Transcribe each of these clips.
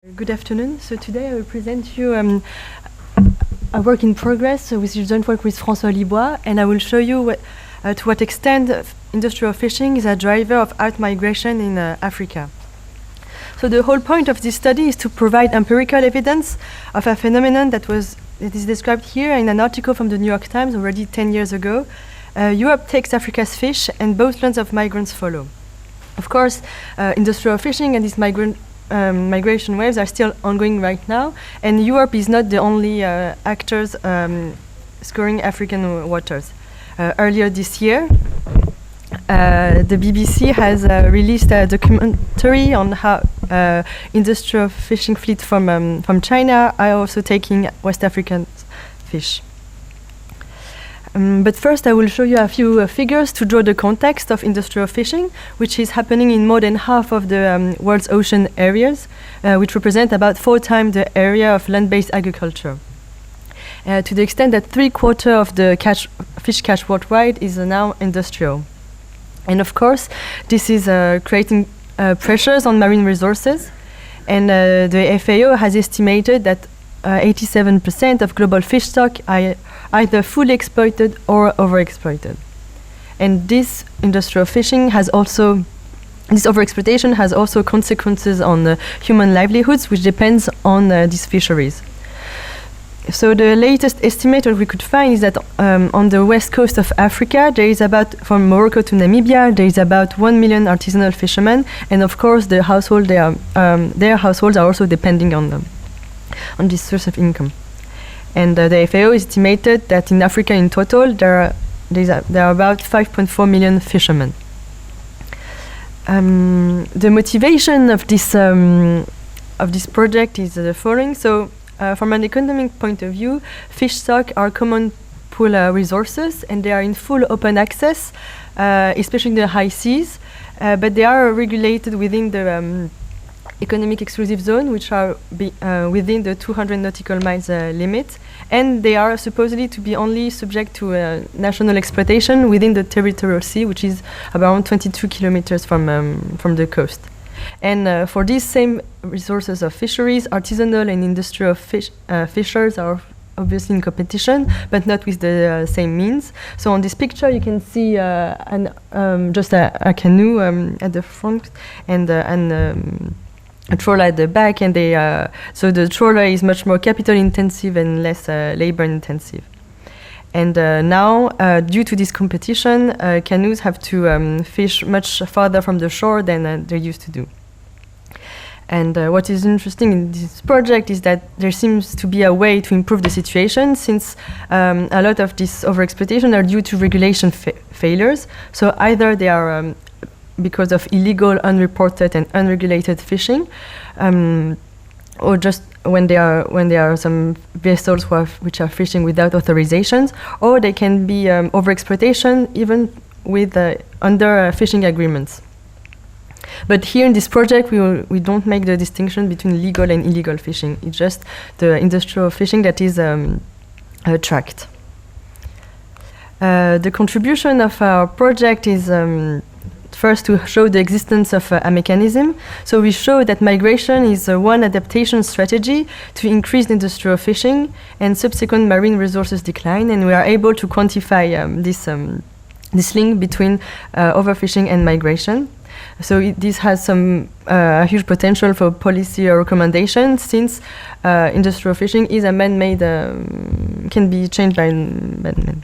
Good afternoon. So today I will present you a work in progress with joint work with François Libois, and I will show you to what extent industrial fishing is a driver of out-migration in Africa. So the whole point of this study is to provide empirical evidence of a phenomenon that is described here in an article from the New York Times already 10 years ago. Europe takes Africa's fish and both lands of migrants follow. Of course, industrial fishing and these migration waves are still ongoing right now, and Europe is not the only actors scoring African waters. Earlier this year, the BBC has released a documentary on how industrial fishing fleet from China are also taking West African fish. But first I will show you a few figures to draw the context of industrial fishing, which is happening in more than half of the world's ocean areas, which represent about 4 times the area of land-based agriculture. To the extent that 3/4 of the fish catch worldwide is now industrial. And of course, this is creating pressures on marine resources, and the FAO has estimated that 87% of global fish stock are either fully exploited or overexploited. And this industrial fishing this overexploitation has also consequences on human livelihoods, which depends on these fisheries. So the latest estimate that we could find is that on the west coast of Africa, there is about, from Morocco to Namibia, there is about 1 million artisanal fishermen, and of course their households are also depending on this source of income. And the FAO estimated that in Africa in total there are about 5.4 million fishermen. The motivation of this project is the following. So from an economic point of view, fish stock are common pool resources, and they are in full open access, especially in the high seas, but they are regulated within the economic exclusive zone, which are within the 200 nautical miles limit, and they are supposedly to be only subject to national exploitation within the territorial sea, which is around 22 kilometers from the coast. And for these same resources of fisheries, artisanal and industrial fishers are obviously in competition, but not with the same means. So on this picture, you can see just a canoe at the front and a trawler at the back, and so the trawler is much more capital intensive and less labor intensive. And now, due to this competition, canoes have to fish much farther from the shore than they used to do. And what is interesting in this project is that there seems to be a way to improve the situation, since a lot of this overexploitation are due to regulation failures. So either they are because of illegal, unreported, and unregulated fishing, or just when there are some vessels which are fishing without authorizations, or they can be overexploitation even with under fishing agreements. But here in this project, we don't make the distinction between legal and illegal fishing. It's just the industrial fishing that is tracked. The contribution of our project is first to show the existence of a mechanism. So we show that migration is one adaptation strategy to increase industrial fishing and subsequent marine resources decline, and we are able to quantify this link between overfishing and migration. So this has some huge potential for policy recommendation, since industrial fishing is a man-made, can be changed by man.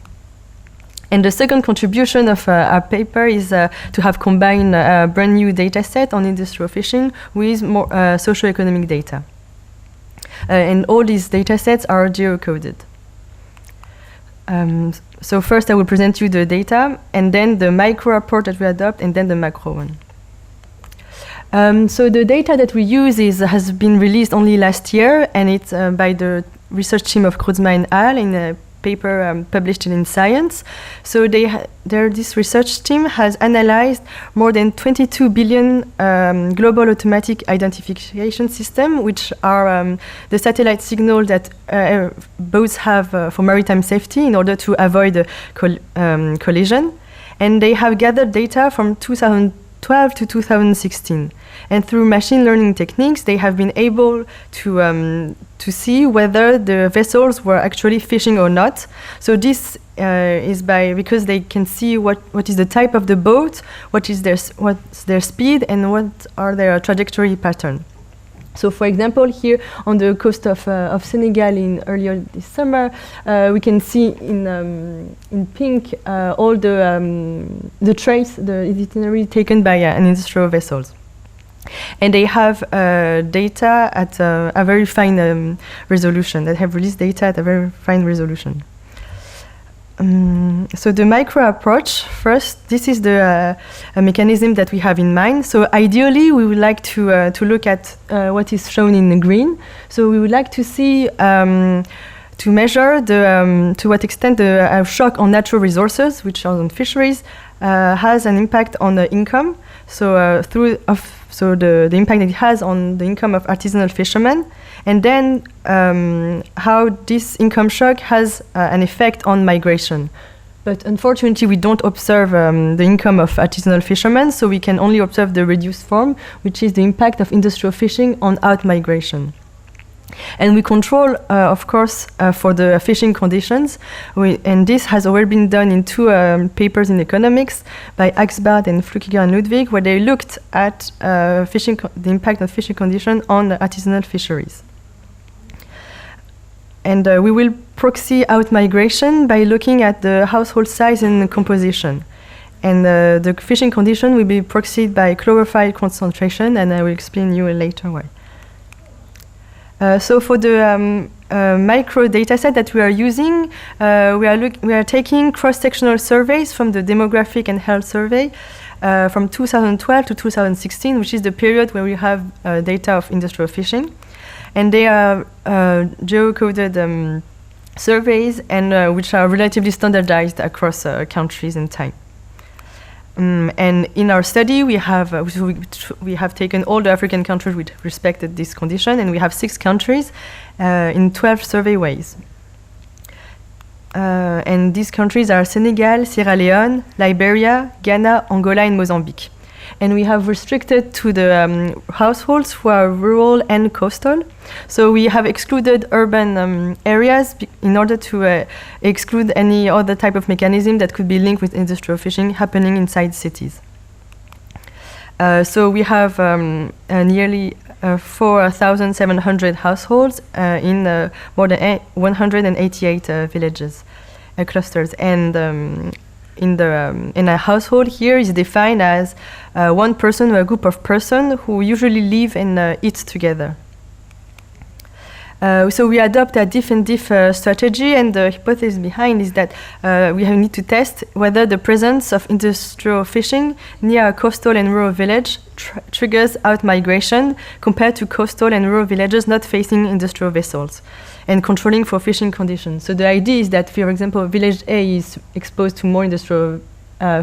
And the second contribution of our paper is to have combined a brand new data set on industrial fishing with more socioeconomic data. And all these data sets are geocoded. So first I will present you the data, and then the micro approach that we adopt, and then the macro one. So the data that we use has been released only last year, and it's by the research team of Kreutzmann and al. In a paper published in Science. So this research team has analyzed more than 22 billion global automatic identification system, which are the satellite signal that boats have for maritime safety in order to avoid collision. And they have gathered data from 2002 2012 to 2016. And through machine learning techniques, they have been able to see whether the vessels were actually fishing or not. So this is because they can see what is the type of the boat, what's their speed, and what are their trajectory pattern. So, for example, here on the coast of Senegal earlier this summer, we can see in pink all the trace, the itinerary taken by an industrial vessels. And they have data at a very fine resolution. They have released data at a very fine resolution. So the micro approach, first, this is the mechanism that we have in mind. So ideally, we would like to look at what is shown in green. So we would like to see, to measure to what extent the shock on natural resources, which are on fisheries, has an impact on the income. So the impact that it has on the income of artisanal fishermen, and then how this income shock has an effect on migration. But unfortunately, we don't observe the income of artisanal fishermen, so we can only observe the reduced form, which is the impact of industrial fishing on out-migration. And we control, of course, for the fishing conditions, and this has already been done in two papers in economics by Axbart and Flukiger and Ludwig, where they looked at the impact of fishing conditions on artisanal fisheries. And we will proxy out-migration by looking at the household size and composition. And the fishing condition will be proxied by chlorophyll concentration, and I will explain you later why. So for the micro data set that we are using, we are taking cross-sectional surveys from the Demographic and Health Survey from 2012 to 2016, which is the period where we have data of industrial fishing. And they are geocoded surveys and which are relatively standardized across countries and time. And in our study, we have taken all the African countries which respected this condition, and we have 6 countries in 12 survey ways. And these countries are Senegal, Sierra Leone, Liberia, Ghana, Angola, and Mozambique. And we have restricted to the households who are rural and coastal. So we have excluded urban areas in order to exclude any other type of mechanism that could be linked with industrial fishing happening inside cities. So we have nearly 4,700 households in more than 188 villages, clusters. And in a household here is defined as one person or a group of persons who usually live and eat together. So we adopt a diff strategy, and the hypothesis behind is that we need to test whether the presence of industrial fishing near a coastal and rural village triggers out-migration compared to coastal and rural villages not facing industrial vessels and controlling for fishing conditions. So the idea is that, for example, village A is exposed to more industrial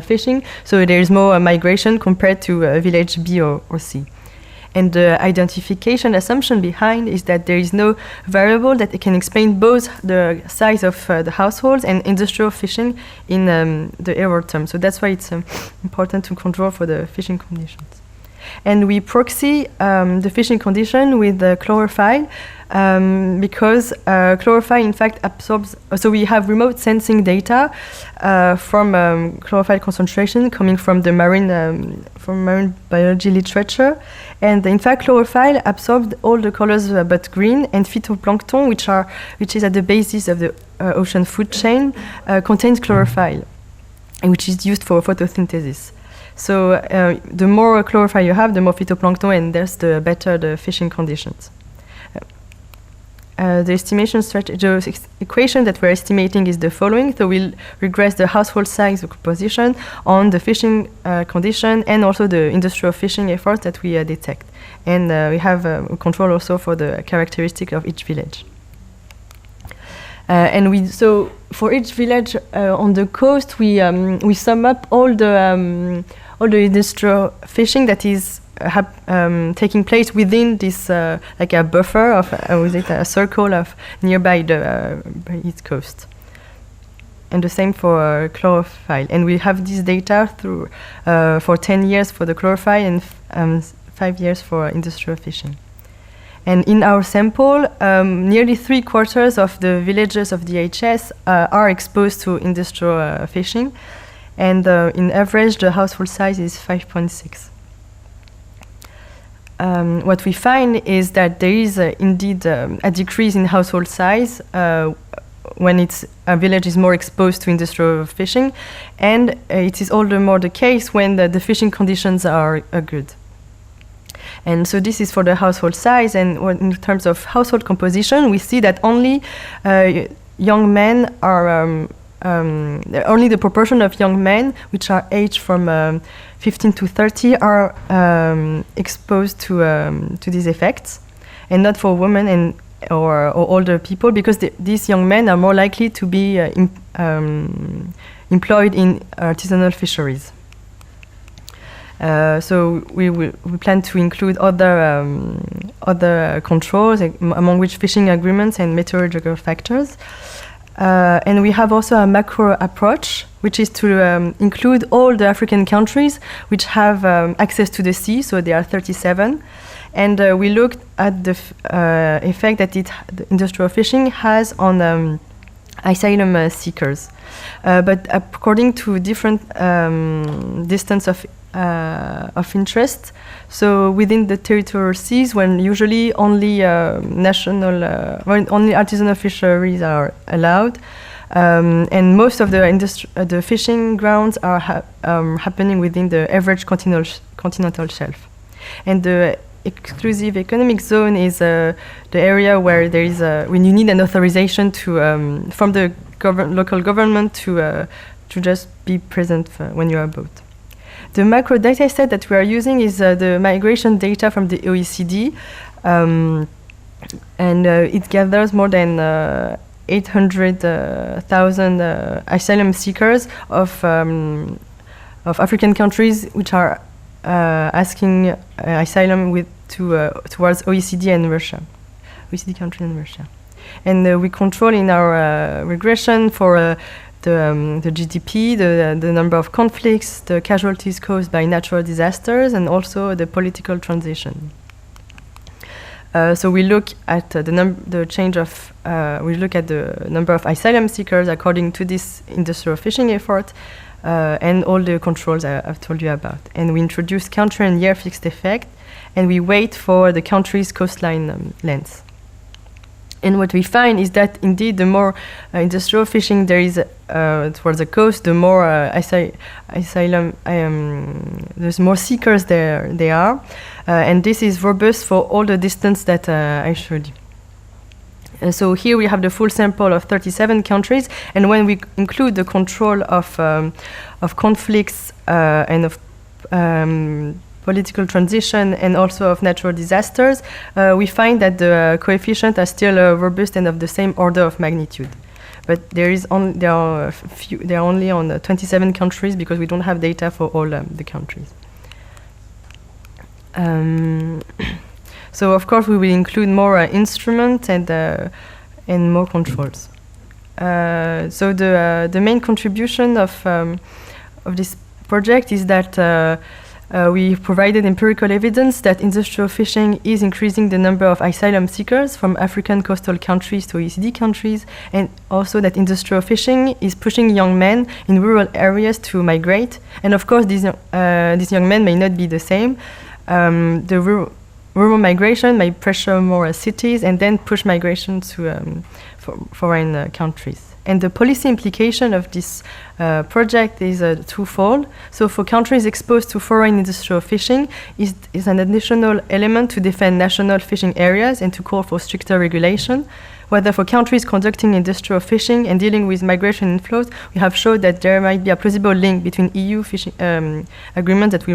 fishing, so there is more migration compared to village B or C. And the identification assumption behind is that there is no variable that can explain both the size of the households and industrial fishing in the error term. So that's why it's important to control for the fishing conditions. And we proxy the fishing condition with the chlorophyll because chlorophyll in fact absorbs, so we have remote sensing data from chlorophyll concentration coming from the marine biology literature. And in fact, chlorophyll absorbs all the colors but green, and phytoplankton, which is at the basis of the ocean food chain, contains chlorophyll, which is used for photosynthesis. So the more chlorophyll you have, the more phytoplankton, and thus the better the fishing conditions. The estimation strategy, the equation that we're estimating is the following. So we'll regress the household size or composition on the fishing condition and also the industrial fishing efforts that we detect. And we have control also for the characteristic of each village. So for each village on the coast, we sum up all the industrial fishing that is taking place within this like a buffer of a circle of nearby the east coast. and the same for chlorophyll. And we have this data through for 10 years for the chlorophyll and 5 years for industrial fishing. And in our sample, nearly 3/4 of the villages of DHS are exposed to industrial fishing, and in average the household size is 5.6. What we find is that there is indeed a decrease in household size when a village is more exposed to industrial fishing, and it is all the more the case when the fishing conditions are good. And so this is for the household size, and in terms of household composition, we see that only young men are only the proportion of young men which are aged from 15 to 30 are exposed to these effects, and not for women and or older people, because these young men are more likely to be employed in artisanal fisheries. So we plan to include other controls, among which fishing agreements and meteorological factors. And we have also a macro approach, which is to include all the African countries which have access to the sea, so there are 37. And we looked at the effect that the industrial fishing has on asylum seekers. But according to different distance of interest, so within the territorial seas, when usually only only artisanal fisheries are allowed, and most of the fishing grounds are happening within the average continental shelf, and the exclusive economic zone is the area where there is when you need an authorization to from the local government to just be present when you are boat. The macro data set that we are using is the migration data from the OECD, and it gathers more than 800,000 asylum seekers of African countries which are asking asylum towards OECD and Russia, OECD countries and Russia. And we control in our regression for the GDP, the number of conflicts, the casualties caused by natural disasters, and also the political transition. So we look at the change of we look at the number of asylum seekers according to this industrial fishing effort, and all the controls I've told you about. And we introduce country and year fixed effect, and we wait for the country's coastline length. And what we find is that indeed the more industrial fishing there is towards the coast, the more asylum, there's more seekers there are, and this is robust for all the distance that I showed you. So here we have the full sample of 37 countries, and when we include the control of conflicts and of political transition and also of natural disasters, we find that the coefficient are still robust and of the same order of magnitude. But there are only on 27 countries because we don't have data for all the countries. So of course we will include more instruments and more controls. So the main contribution of this project is that we provided empirical evidence that industrial fishing is increasing the number of asylum seekers from African coastal countries to OECD countries, and also that industrial fishing is pushing young men in rural areas to migrate. And of course, these young men may not be the same. The rural migration may pressure more cities and then push migration to foreign countries. And the policy implication of this project is twofold. So for countries exposed to foreign industrial fishing is an additional element to defend national fishing areas and to call for stricter regulation. Whether for countries conducting industrial fishing and dealing with migration inflows, we have showed that there might be a plausible link between EU fishing agreements that we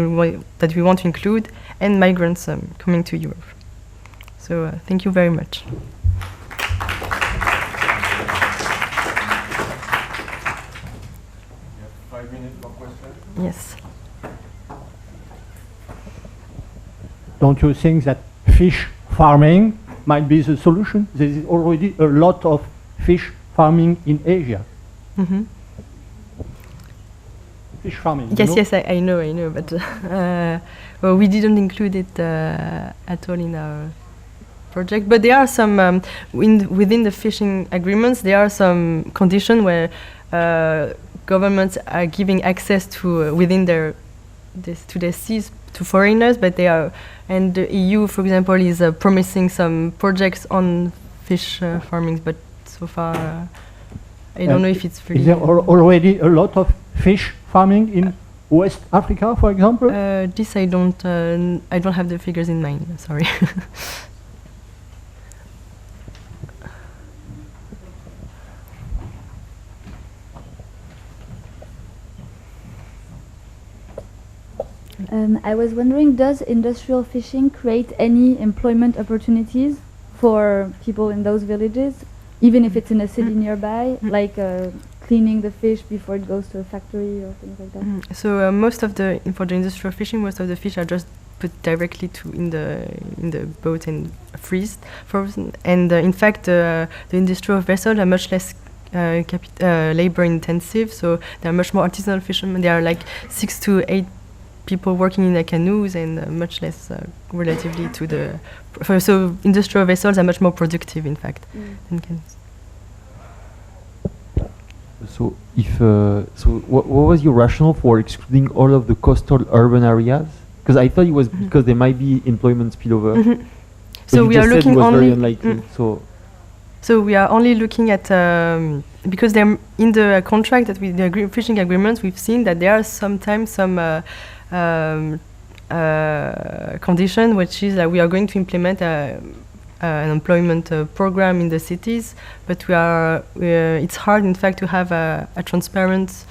want to include and migrants coming to Europe. So thank you very much. 5 minutes for questions? Yes. Don't you think that fish farming might be the solution? There is already a lot of fish farming in Asia. Mm-hmm. fish farming. you Yes, know? yes, I know, but well, we didn't include it at all in our project. But there are some within the fishing agreements. There are some conditions where governments are giving access to within their seas to foreigners, but they are, and the EU, for example, is promising some projects on fish farming, but so far I don't know if it's really. Is there already a lot of fish farming in West Africa, for example? This I don't have the figures in mind. Sorry. I was wondering, does industrial fishing create any employment opportunities for people in those villages, even if it's in a city nearby, like cleaning the fish before it goes to a factory or things like that? So most of for the industrial fishing, most of the fish are just put directly in the boat and frozen. And in fact, the industrial vessels are much less labor intensive, so they are much more artisanal fishermen. They are like 6 to 8 people working in the canoes, and much less relatively to the. So industrial vessels are much more productive, in fact, than canoes. So, what was your rationale for excluding all of the coastal urban areas? Because I thought it was because there might be employment spillover. So we are looking very only. unlikely. So we are only looking at because they're in the contract that the fishing agreements. We've seen that there are sometimes some condition, which is that we are going to implement an employment program in the cities, but it's hard, in fact, to have a transparent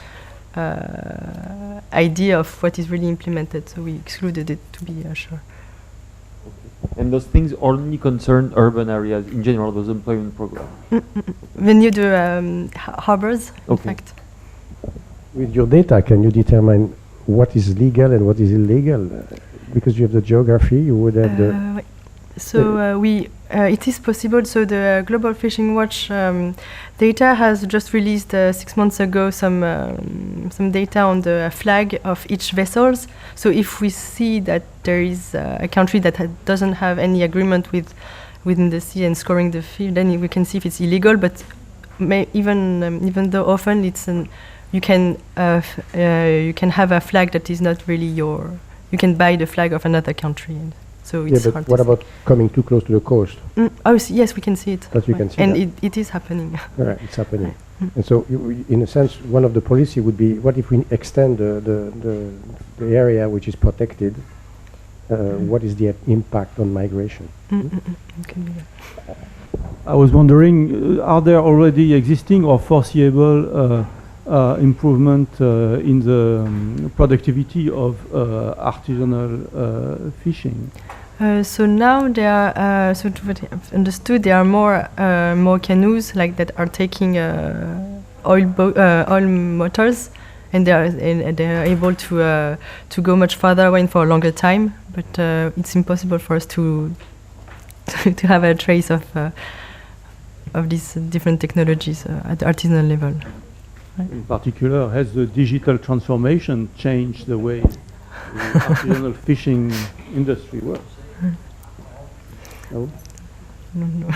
idea of what is really implemented. So we excluded it to be sure. And those things only concern urban areas in general, those employment programs? When you do harbors, in fact. With your data, can you determine what is legal and what is illegal? Because you have the geography, you would have the... So it is possible. So the Global Fishing Watch data has just released 6 months ago some data on the flag of each vessels. So if we see that there is a country that doesn't have any agreement within the sea and scoring the fish, then we can see if it's illegal. But even though often you can have a flag that is not really your. You can buy the flag of another country. So it's but hard what to about coming too close to the coast? Yes, we can see it. That you can see and that. it is happening. Right, it's happening. And so, in a sense, one of the policy would be, what if we extend the area which is protected? What is the impact on migration? Can be I was wondering, are there already existing or foreseeable improvement in the productivity of artisanal fishing? So now there are, so to what I've understood, there are more canoes like that are taking oil motors, and they are able to go much farther away for a longer time. But it's impossible for us to have a trace of these different technologies at the artisanal level. Right. In particular, has the digital transformation changed the way the artisanal fishing industry works? No? No.